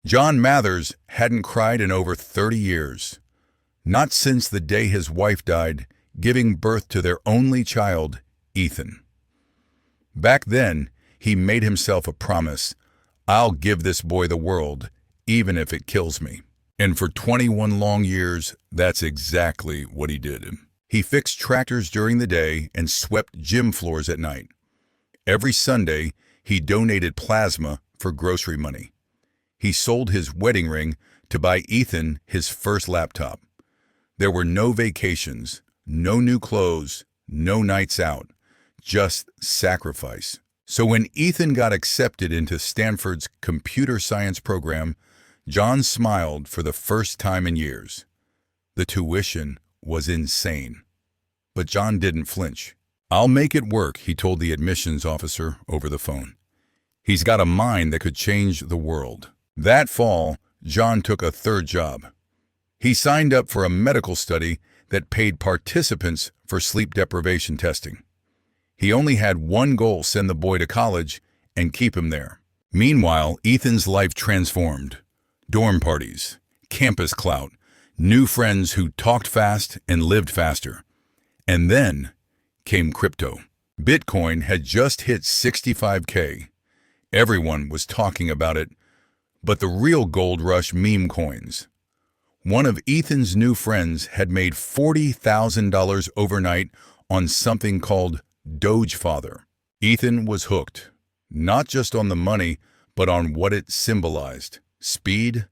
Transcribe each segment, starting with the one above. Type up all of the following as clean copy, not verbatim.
John Mathers hadn't cried in over 30 years. Not since the day his wife died, giving birth to their only child, Ethan. Back then, he made himself a promise: I'll give this boy the world, even if it kills me. And for 21 long years, that's exactly what he did. He fixed tractors during the day and swept gym floors at night. Every Sunday, he donated plasma for grocery money. He sold his wedding ring to buy Ethan his first laptop. There were no vacations, no new clothes, no nights out, just sacrifice. So when Ethan got accepted into Stanford's computer science program, John smiled for the first time in years. The tuition was insane. But John didn't flinch. "I'll make it work," he told the admissions officer over the phone. "He's got a mind that could change the world." That fall, John took a third job. He signed up for a medical study that paid participants for sleep deprivation testing. He only had one goal: send the boy to college and keep him there. Meanwhile, Ethan's life transformed. Dorm parties, campus clout, new friends who talked fast and lived faster. And then came crypto. Bitcoin had just hit 65K. Everyone was talking about it, but the real gold rush: meme coins. One of Ethan's new friends had made $40,000 overnight on something called Dogefather. Ethan was hooked, not just on the money, but on what it symbolized: speed,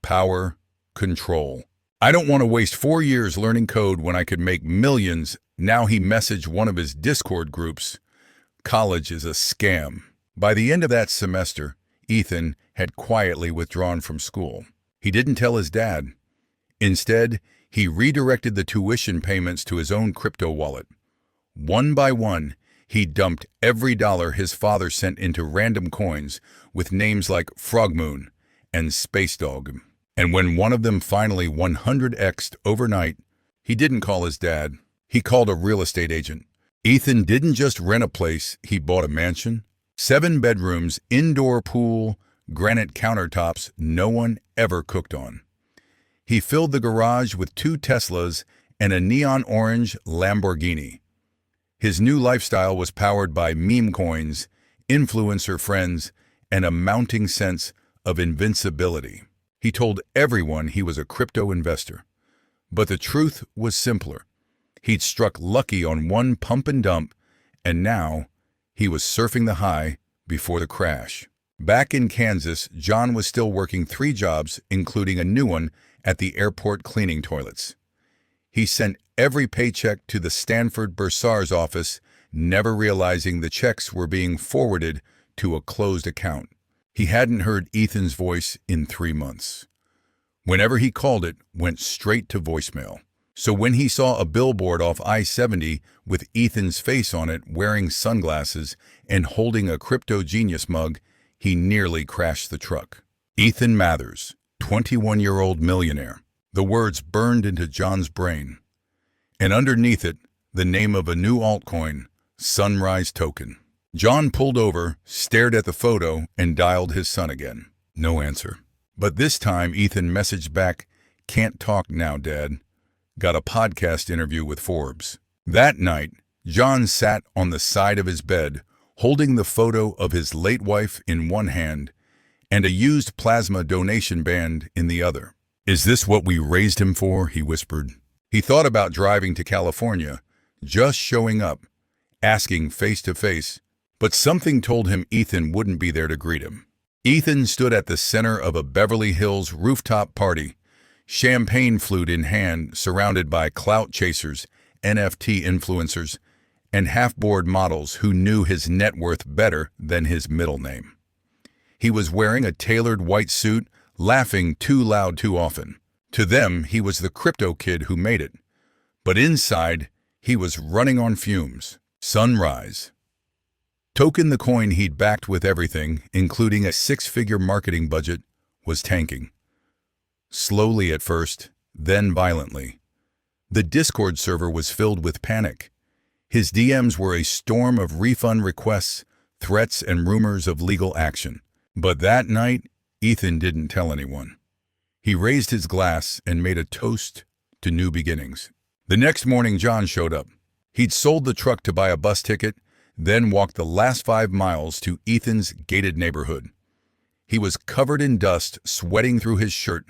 power, control. "I don't want to waste 4 years learning code when I could make millions." Now he messaged one of his Discord groups, "College is a scam." By the end of that semester, Ethan had quietly withdrawn from school. He didn't tell his dad. Instead, he redirected the tuition payments to his own crypto wallet. One by one, he dumped every dollar his father sent into random coins with names like Frogmoon and Space Dog. And when one of them finally 100x'd overnight, he didn't call his dad. He called a real estate agent. Ethan didn't just rent a place, he bought a mansion. 7 bedrooms, indoor pool, granite countertops no one ever cooked on. He filled the garage with 2 Teslas and a neon orange Lamborghini. His new lifestyle was powered by meme coins, influencer friends, and a mounting sense of invincibility. He told everyone he was a crypto investor. But the truth was simpler. He'd struck lucky on one pump and dump, and now he was surfing the high before the crash. Back in Kansas, John was still working 3 jobs, including a new one at the airport cleaning toilets. He sent every paycheck to the Stanford bursar's office, never realizing the checks were being forwarded to a closed account. He hadn't heard Ethan's voice in 3 months. Whenever he called, it went straight to voicemail. So when he saw a billboard off I-70 with Ethan's face on it, wearing sunglasses and holding a crypto genius mug, he nearly crashed the truck. Ethan Mathers, 21-year-old millionaire. The words burned into John's brain. And underneath it, the name of a new altcoin, Sunrise Token. John pulled over, stared at the photo, and dialed his son again. No answer. But this time, Ethan messaged back, "Can't talk now, Dad. Got a podcast interview with Forbes." That night, John sat on the side of his bed, holding the photo of his late wife in one hand and a used plasma donation band in the other. "Is this what we raised him for?" he whispered. He thought about driving to California, just showing up, asking face to face, but something told him Ethan wouldn't be there to greet him. Ethan stood at the center of a Beverly Hills rooftop party, champagne flute in hand, surrounded by clout chasers, NFT influencers, and half-board models who knew his net worth better than his middle name. He was wearing a tailored white suit, laughing too loud too often. To them, he was the crypto kid who made it. But inside, he was running on fumes. Sunrise Token, the coin he'd backed with everything, including a 6-figure marketing budget, was tanking. Slowly at first, then violently. The Discord server was filled with panic. His DMs were a storm of refund requests, threats, and rumors of legal action. But that night, Ethan didn't tell anyone. He raised his glass and made a toast to new beginnings. The next morning, John showed up. He'd sold the truck to buy a bus ticket, then walked the last 5 miles to Ethan's gated neighborhood. He was covered in dust, sweating through his shirt,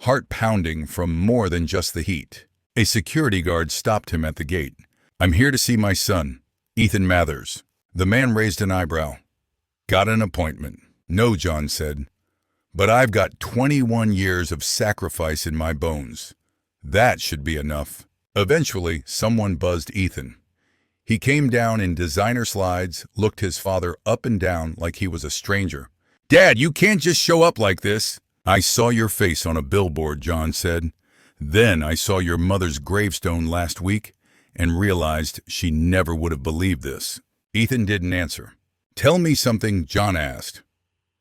heart pounding from more than just the heat. A security guard stopped him at the gate. "I'm here to see my son, Ethan Mathers." The man raised an eyebrow. "Got an appointment?" "No," John said. "But I've got 21 years of sacrifice in my bones. That should be enough." Eventually, someone buzzed Ethan. He came down in designer slides, looked his father up and down like he was a stranger. "Dad, you can't just show up like this." "I saw your face on a billboard," John said. "Then I saw your mother's gravestone last week and realized she never would have believed this." Ethan didn't answer. "Tell me something," John asked.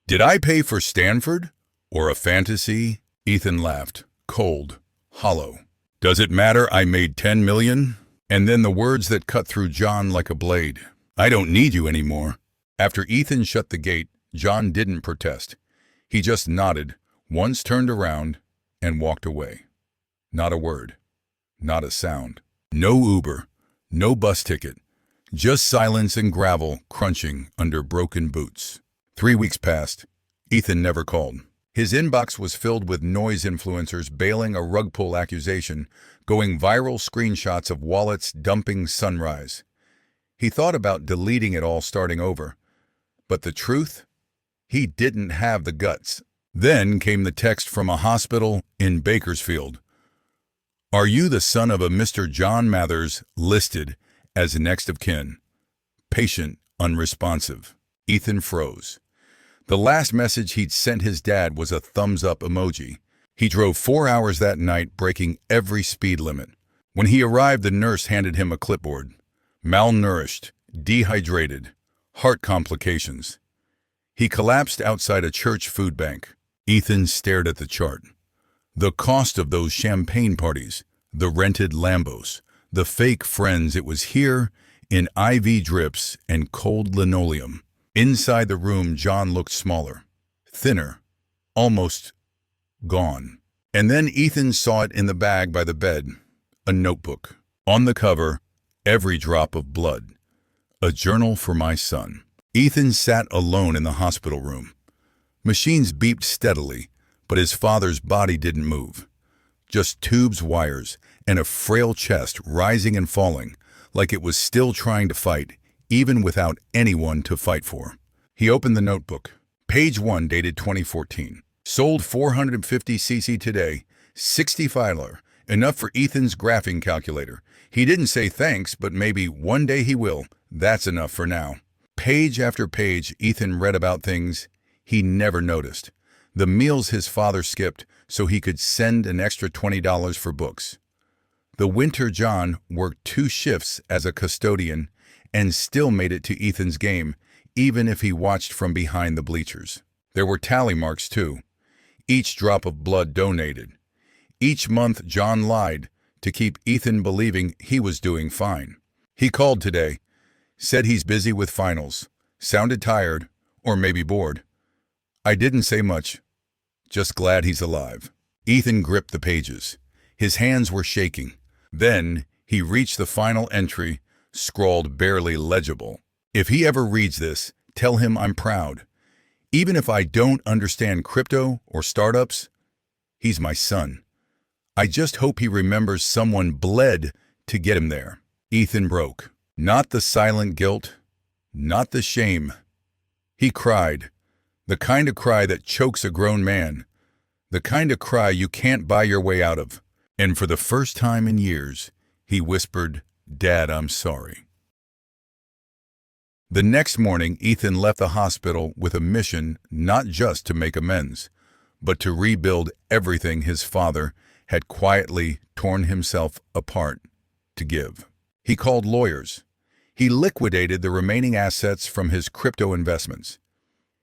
"Did I pay for Stanford? Or a fantasy?" Ethan laughed, cold, hollow. "Does it matter I made 10 million? And then the words that cut through John like a blade. "I don't need you anymore." After Ethan shut the gate, John didn't protest. He just nodded, once turned around, and walked away. Not a word. Not a sound. No Uber. No bus ticket. Just silence and gravel crunching under broken boots. 3 weeks passed. Ethan never called. His inbox was filled with noise influencers bailing a rug pull accusation, going viral screenshots of wallets dumping sunrise. He thought about deleting it all, starting over. But the truth? He didn't have the guts. Then came the text from a hospital in Bakersfield. "Are you the son of a Mr. John Mathers, listed as next of kin? Patient unresponsive." Ethan froze. The last message he'd sent his dad was a thumbs-up emoji. He drove 4 hours that night, breaking every speed limit. When he arrived, the nurse handed him a clipboard. Malnourished, dehydrated, heart complications. He collapsed outside a church food bank. Ethan stared at the chart. The cost of those champagne parties, the rented Lambos, the fake friends. It was here, in IV drips and cold linoleum. Inside the room, John looked smaller, thinner, almost gone. And then Ethan saw it in the bag by the bed, a notebook. On the cover, every drop of blood. A journal for my son. Ethan sat alone in the hospital room. Machines beeped steadily, but his father's body didn't move. Just tubes, wires, and a frail chest rising and falling, like it was still trying to fight, even without anyone to fight for. He opened the notebook. Page 1, dated 2014. Sold 450 cc today, $65, enough for Ethan's graphing calculator. He didn't say thanks, but maybe one day he will. That's enough for now. Page after page, Ethan read about things he never noticed. The meals his father skipped so he could send an extra $20 for books. The winter John worked 2 shifts as a custodian and still made it to Ethan's game, even if he watched from behind the bleachers. There were tally marks too. Each drop of blood donated. Each month John lied to keep Ethan believing he was doing fine. He called today, said he's busy with finals, sounded tired, or maybe bored. I didn't say much, just glad he's alive. Ethan gripped the pages. His hands were shaking. Then he reached the final entry, scrawled barely legible. If he ever reads this, tell him I'm proud. Even if I don't understand crypto or startups, he's my son. I just hope he remembers someone bled to get him there. Ethan broke. Not the silent guilt, not the shame. He cried, the kind of cry that chokes a grown man, the kind of cry you can't buy your way out of. And for the first time in years, he whispered, "Dad, I'm sorry." The next morning, Ethan left the hospital with a mission not just to make amends, but to rebuild everything his father had quietly torn himself apart to give. He called lawyers. He liquidated the remaining assets from his crypto investments.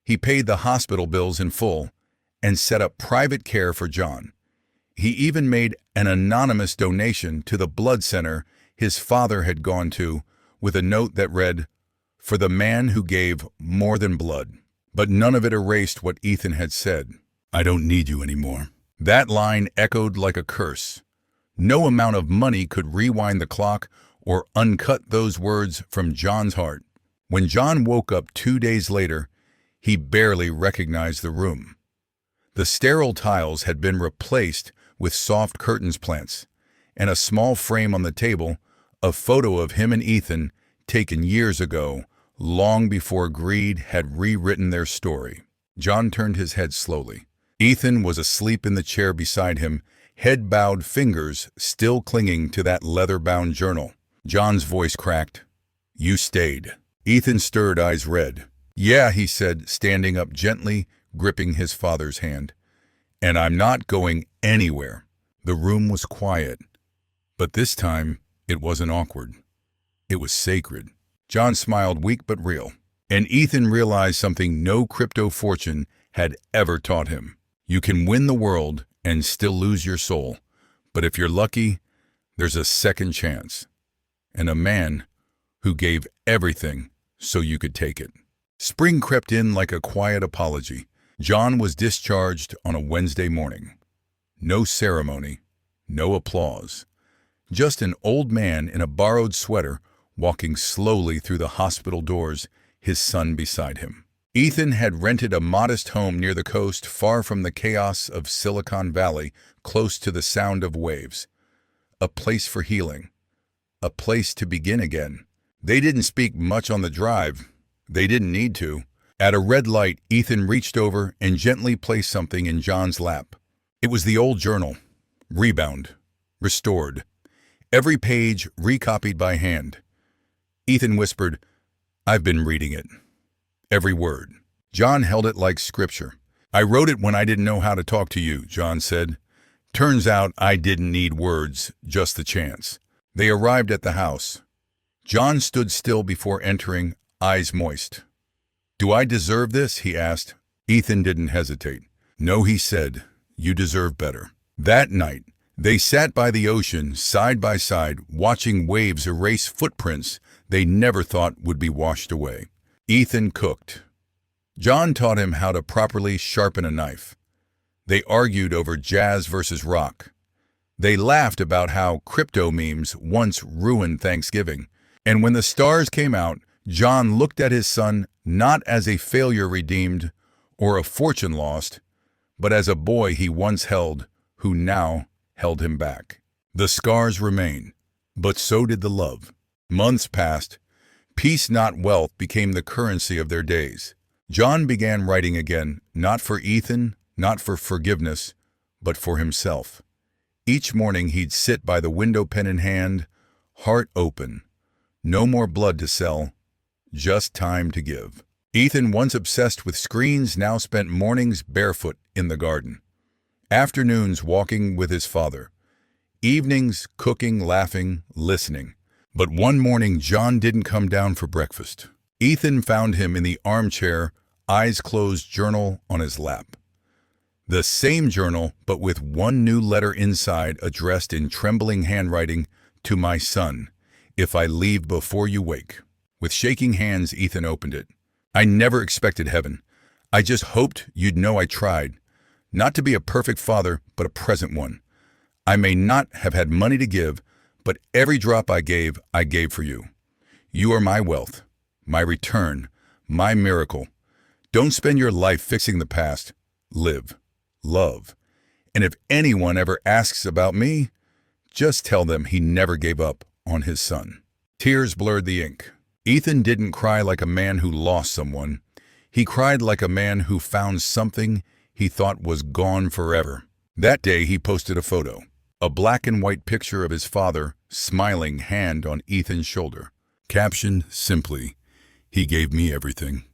He paid the hospital bills in full and set up private care for John. He even made an anonymous donation to the blood center his father had gone to, with a note that read, "For the man who gave more than blood." But none of it erased what Ethan had said. "I don't need you anymore." That line echoed like a curse. No amount of money could rewind the clock or uncut those words from John's heart. When John woke up 2 days later, he barely recognized the room. The sterile tiles had been replaced with soft curtains plants, and a small frame on the table, a photo of him and Ethan taken years ago, long before greed had rewritten their story. John turned his head slowly. Ethan was asleep in the chair beside him, head bowed, fingers still clinging to that leather-bound journal. John's voice cracked. "You stayed." Ethan stirred, eyes red. "Yeah," he said, standing up gently, gripping his father's hand. "And I'm not going anywhere." The room was quiet, but this time it wasn't awkward. It was sacred. John smiled, weak but real. And Ethan realized something no crypto fortune had ever taught him. You can win the world and still lose your soul, but if you're lucky, there's a second chance. And a man who gave everything so you could take it. Spring crept in like a quiet apology. John was discharged on a Wednesday morning. No ceremony, no applause. Just an old man in a borrowed sweater walking slowly through the hospital doors, his son beside him. Ethan had rented a modest home near the coast, far from the chaos of Silicon Valley, close to the sound of waves. A place for healing. A place to begin again. They didn't speak much on the drive. They didn't need to. At a red light, Ethan reached over and gently placed something in John's lap. It was the old journal. Rebound. Restored. Every page recopied by hand. Ethan whispered, "I've been reading it. Every word." John held it like scripture. "I wrote it when I didn't know how to talk to you," John said. "Turns out I didn't need words, just the chance." They arrived at the house. John stood still before entering, eyes moist. "Do I deserve this?" he asked. Ethan didn't hesitate. "No," he said, "you deserve better." That night, they sat by the ocean, side by side, watching waves erase footprints they never thought would be washed away. Ethan cooked. John taught him how to properly sharpen a knife. They argued over jazz versus rock. They laughed about how crypto memes once ruined Thanksgiving. And when the stars came out, John looked at his son not as a failure redeemed or a fortune lost, but as a boy he once held who now held him back. The scars remain, but so did the love. Months passed. Peace, not wealth, became the currency of their days. John began writing again, not for Ethan, not for forgiveness, but for himself. Each morning he'd sit by the window, pen in hand, heart open. No more blood to sell, just time to give. Ethan, once obsessed with screens, now spent mornings barefoot in the garden. Afternoons walking with his father. Evenings cooking, laughing, listening. But one morning John didn't come down for breakfast. Ethan found him in the armchair, eyes closed, journal on his lap. The same journal, but with one new letter inside, addressed in trembling handwriting, "To my son, if I leave before you wake." With shaking hands, Ethan opened it. "I never expected heaven. I just hoped you'd know I tried. Not to be a perfect father, but a present one. I may not have had money to give, but every drop I gave for you. You are my wealth, my return, my miracle. Don't spend your life fixing the past. Live. Love. And if anyone ever asks about me, just tell them he never gave up on his son." Tears blurred the ink. Ethan didn't cry like a man who lost someone. He cried like a man who found something he thought was gone forever. That day he posted a photo. A black and white picture of his father, smiling, hand on Ethan's shoulder. Captioned simply, "He gave me everything.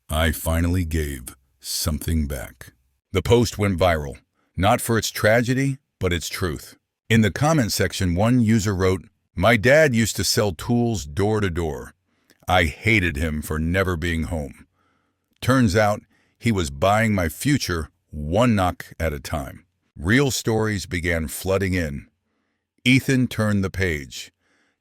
I finally gave something back." The post went viral, not for its tragedy, but its truth. In the comment section, one user wrote, "My dad used to sell tools door to door. I hated him for never being home. Turns out he was buying my future one knock at a time." Real stories began flooding in. Ethan turned the page,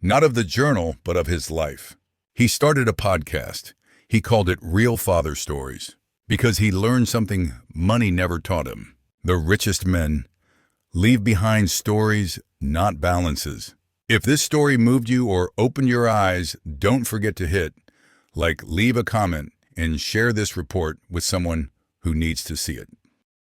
not of the journal, but of his life. He started a podcast. He called it Real Father Stories. because he learned something money never taught him. The richest men leave behind stories, not balances. If this story moved you or opened your eyes, don't forget to leave a comment, and share this report with someone who needs to see it.